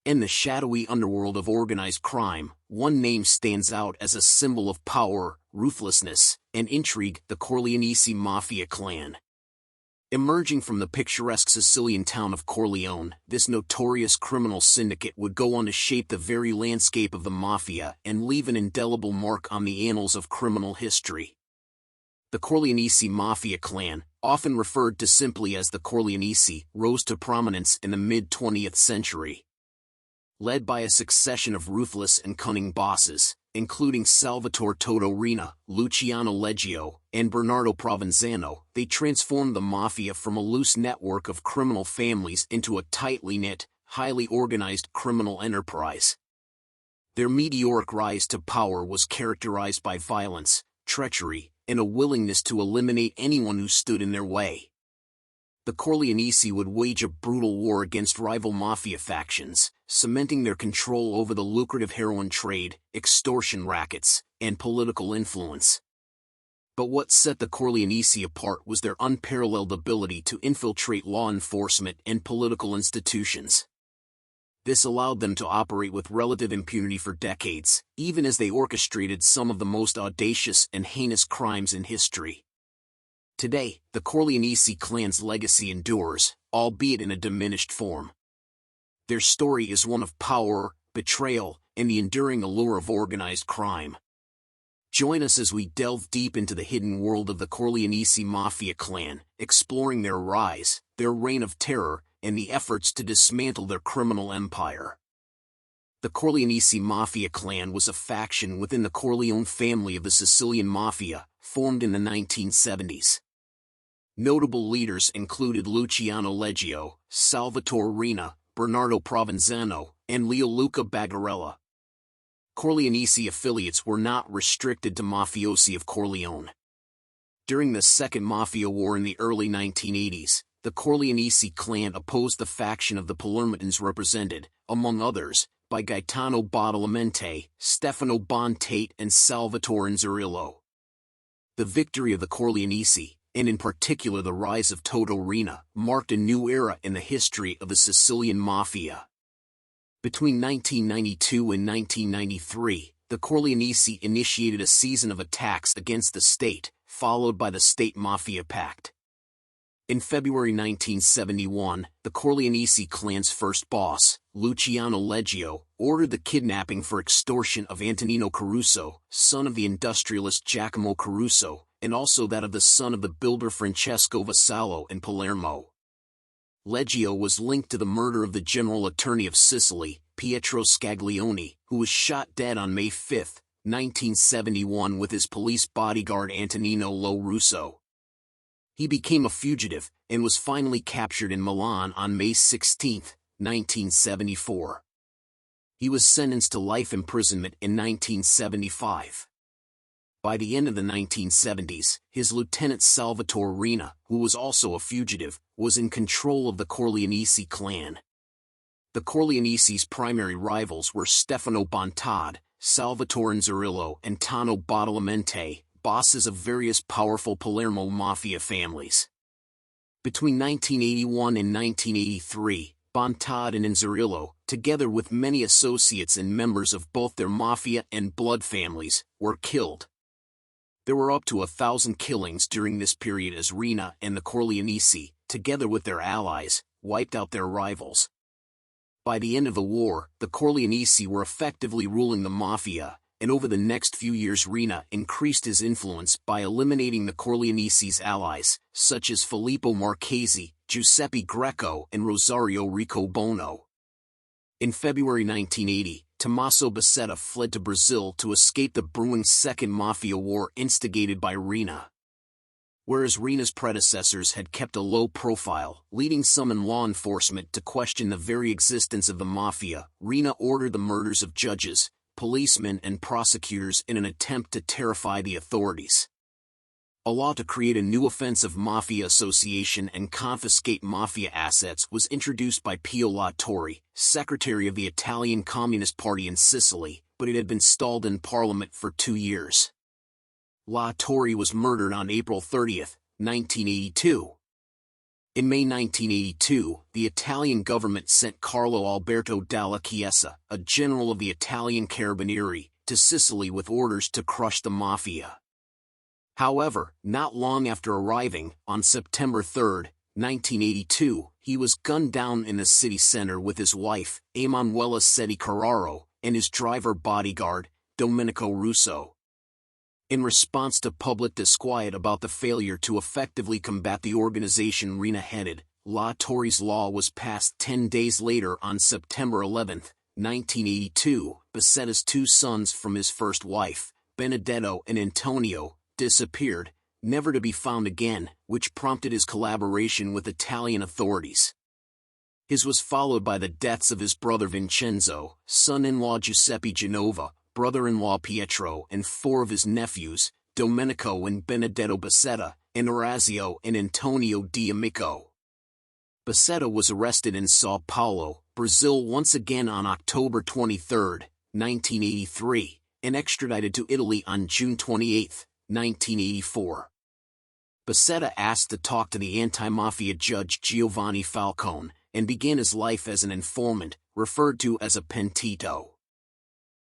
In the shadowy underworld of organized crime, one name stands out as a symbol of power, ruthlessness, and intrigue: the Corleonesi Mafia clan. Emerging from the picturesque Sicilian town of Corleone, this notorious criminal syndicate would go on to shape the very landscape of the Mafia and leave an indelible mark on the annals of criminal history. The Corleonesi Mafia clan, often referred to simply as the Corleonesi, rose to prominence in the mid-20th century. Led by a succession of ruthless and cunning bosses, including Salvatore Riina, Luciano Leggio, and Bernardo Provenzano, they transformed the Mafia from a loose network of criminal families into a tightly knit, highly organized criminal enterprise. Their meteoric rise to power was characterized by violence, treachery, and a willingness to eliminate anyone who stood in their way. The Corleonesi would wage a brutal war against rival mafia factions, cementing their control over the lucrative heroin trade, extortion rackets, and political influence. But what set the Corleonesi apart was their unparalleled ability to infiltrate law enforcement and political institutions. This allowed them to operate with relative impunity for decades, even as they orchestrated some of the most audacious and heinous crimes in history. Today, the Corleonesi clan's legacy endures, albeit in a diminished form. Their story is one of power, betrayal, and the enduring allure of organized crime. Join us as we delve deep into the hidden world of the Corleonesi Mafia clan, exploring their rise, their reign of terror, and the efforts to dismantle their criminal empire. The Corleonesi Mafia clan was a faction within the Corleone family of the Sicilian Mafia, formed in the 1970s. Notable leaders included Luciano Leggio, Salvatore Riina, Bernardo Provenzano, and Leoluca Bagarella. Corleonesi affiliates were not restricted to mafiosi of Corleone. During the Second Mafia War in the early 1980s, the Corleonesi clan opposed the faction of the Palermitans represented, among others, by Gaetano Badalamenti, Stefano Bontate, and Salvatore Riina. The victory of the Corleonesi, and in particular the rise of Riina, marked a new era in the history of the Sicilian Mafia. Between 1992 and 1993, the Corleonesi initiated a season of attacks against the state, followed by the State Mafia Pact. In February 1971, the Corleonesi clan's first boss, Luciano Leggio, ordered the kidnapping for extortion of Antonino Caruso, son of the industrialist Giacomo Caruso, and also that of the son of the builder Francesco Vassallo in Palermo. Leggio was linked to the murder of the General Attorney of Sicily, Pietro Scaglione, who was shot dead on May 5, 1971 with his police bodyguard Antonino Lo Russo. He became a fugitive, and was finally captured in Milan on May 16, 1974. He was sentenced to life imprisonment in 1975. By the end of the 1970s, his lieutenant Salvatore Riina, who was also a fugitive, was in control of the Corleonesi clan. The Corleonesi's primary rivals were Stefano Bontate, Salvatore Riina, and Tano Badalamenti, bosses of various powerful Palermo mafia families. Between 1981 and 1983, Bontate and Riina, together with many associates and members of both their mafia and blood families, were killed. There were up to 1,000 killings during this period as Riina and the Corleonesi, together with their allies, wiped out their rivals. By the end of the war, the Corleonesi were effectively ruling the mafia, and over the next few years Riina increased his influence by eliminating the Corleonesi's allies, such as Filippo Marchesi, Giuseppe Greco, and Rosario Riccobono. In February 1980, Tommaso Buscetta fled to Brazil to escape the brewing Second Mafia War instigated by Riina. Whereas Riina's predecessors had kept a low profile, leading some in law enforcement to question the very existence of the Mafia, Riina ordered the murders of judges, policemen and prosecutors in an attempt to terrify the authorities. A law to create a new offense of mafia association and confiscate mafia assets was introduced by Pio La Torre, secretary of the Italian Communist Party in Sicily, but it had been stalled in Parliament for 2 years. La Torre was murdered on April 30, 1982. In May 1982, the Italian government sent Carlo Alberto Dalla Chiesa, a general of the Italian Carabinieri, to Sicily with orders to crush the mafia. However, not long after arriving, on September 3, 1982, he was gunned down in the city center with his wife, Emanuela Seti Carraro, and his driver bodyguard, Domenico Russo. In response to public disquiet about the failure to effectively combat the organization Riina headed, La Torre's law was passed 10 days later on September 11, 1982. Bassetta's two sons from his first wife, Benedetto and Antonio, disappeared, never to be found again, which prompted his collaboration with Italian authorities. His was followed by the deaths of his brother Vincenzo, son-in-law Giuseppe Genova, brother-in-law Pietro, and 4 of his nephews, Domenico and Benedetto Bassetta, and Orazio and Antonio D'Amico. Bassetta was arrested in Sao Paulo, Brazil once again on October 23, 1983, and extradited to Italy on June 28, 1984. Bassetta asked to talk to the anti-mafia judge Giovanni Falcone, and began his life as an informant, referred to as a pentito.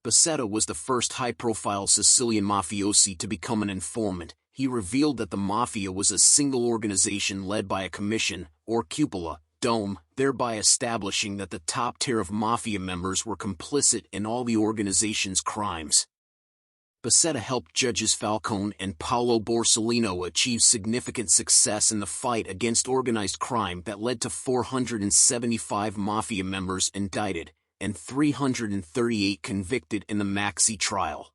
Bassetta was the first high-profile Sicilian mafiosi to become an informant. He revealed that the mafia was a single organization led by a commission, or cupola, dome, thereby establishing that the top tier of mafia members were complicit in all the organization's crimes. Bassetta helped judges Falcone and Paolo Borsellino achieve significant success in the fight against organized crime that led to 475 mafia members indicted, and 338 convicted in the Maxi trial.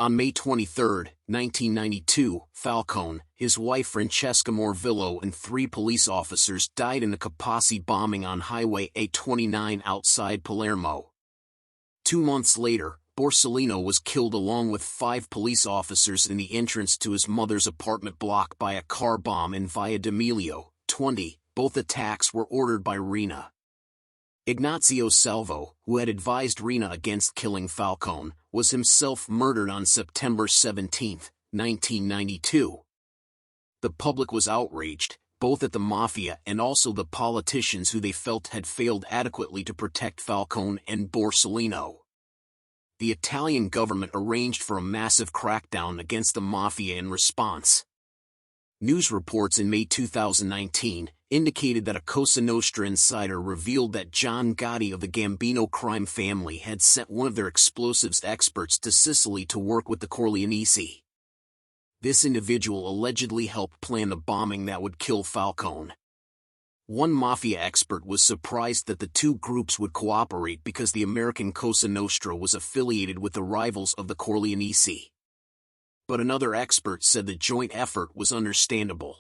On May 23, 1992, Falcone, his wife Francesca Morvillo and 3 police officers died in the Capaci bombing on Highway A29 outside Palermo. 2 months later, Borsellino was killed along with 5 police officers in the entrance to his mother's apartment block by a car bomb in Via D'Amelio, 20. Both attacks were ordered by Riina. Ignazio Salvo, who had advised Riina against killing Falcone, was himself murdered on September 17, 1992. The public was outraged, both at the mafia and also the politicians who they felt had failed adequately to protect Falcone and Borsellino. The Italian government arranged for a massive crackdown against the mafia in response. News reports in May 2019 indicated that a Cosa Nostra insider revealed that John Gotti of the Gambino crime family had sent one of their explosives experts to Sicily to work with the Corleonesi. This individual allegedly helped plan the bombing that would kill Falcone. One mafia expert was surprised that the two groups would cooperate because the American Cosa Nostra was affiliated with the rivals of the Corleonesi. But another expert said the joint effort was understandable.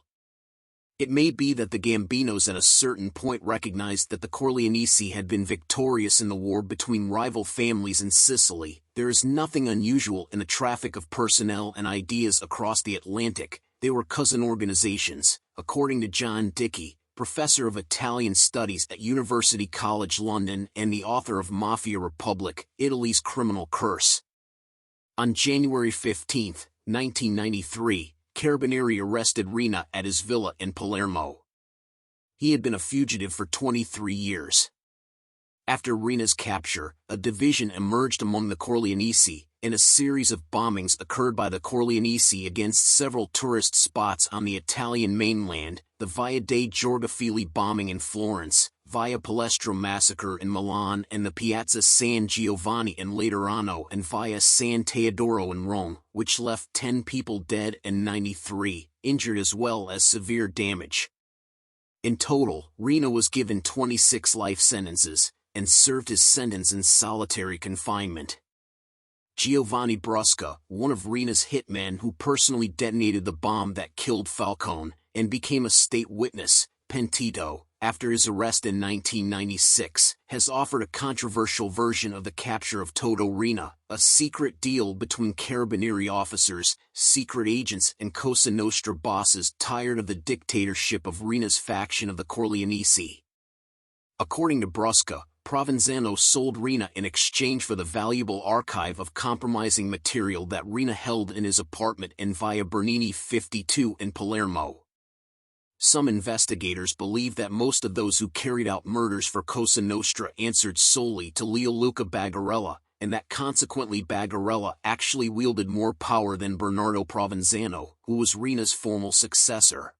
It may be that the Gambinos at a certain point recognized that the Corleonesi had been victorious in the war between rival families in Sicily. There is nothing unusual in the traffic of personnel and ideas across the Atlantic. They were cousin organizations, according to John Dickey, professor of Italian Studies at University College London and the author of Mafia Republic, Italy's Criminal Curse. On January 15, 1993, Carabinieri arrested Riina at his villa in Palermo. He had been a fugitive for 23 years. After Riina's capture, a division emerged among the Corleonesi, and a series of bombings occurred by the Corleonesi against several tourist spots on the Italian mainland, the Via dei Giorgafili bombing in Florence, Via Palestro massacre in Milan, and the Piazza San Giovanni in Laterano and Via San Teodoro in Rome, which left 10 people dead and 93 injured as well as severe damage. In total, Riina was given 26 life sentences, and served his sentence in solitary confinement. Giovanni Brusca, one of Riina's hitmen who personally detonated the bomb that killed Falcone, and became a state witness, pentito, after his arrest in 1996, has offered a controversial version of the capture of Toto Riina, a secret deal between Carabinieri officers, secret agents and Cosa Nostra bosses tired of the dictatorship of Riina's faction of the Corleonesi. According to Brusca, Provenzano sold Riina in exchange for the valuable archive of compromising material that Riina held in his apartment in Via Bernini 52 in Palermo. Some investigators believe that most of those who carried out murders for Cosa Nostra answered solely to Leoluca Bagarella, and that consequently Bagarella actually wielded more power than Bernardo Provenzano, who was Riina's formal successor.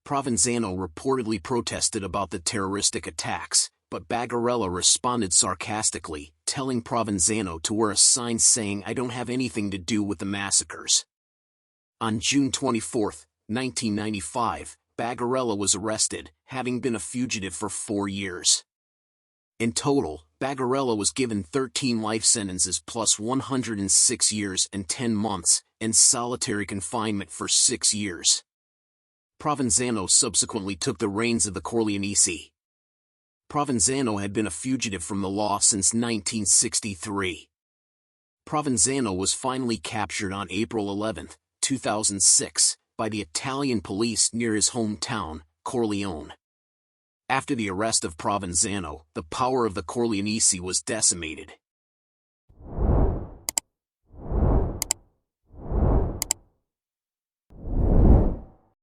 Provenzano reportedly protested about the terroristic attacks, but Bagarella responded sarcastically, telling Provenzano to wear a sign saying "I don't have anything to do with the massacres." On June 24, 1995, Bagarella was arrested, having been a fugitive for 4 years. In total, Bagarella was given 13 life sentences plus 106 years and 10 months, and solitary confinement for 6 years. Provenzano subsequently took the reins of the Corleonesi. Provenzano had been a fugitive from the law since 1963. Provenzano was finally captured on April 11, 2006, by the Italian police near his hometown, Corleone. After the arrest of Provenzano, the power of the Corleonesi was decimated.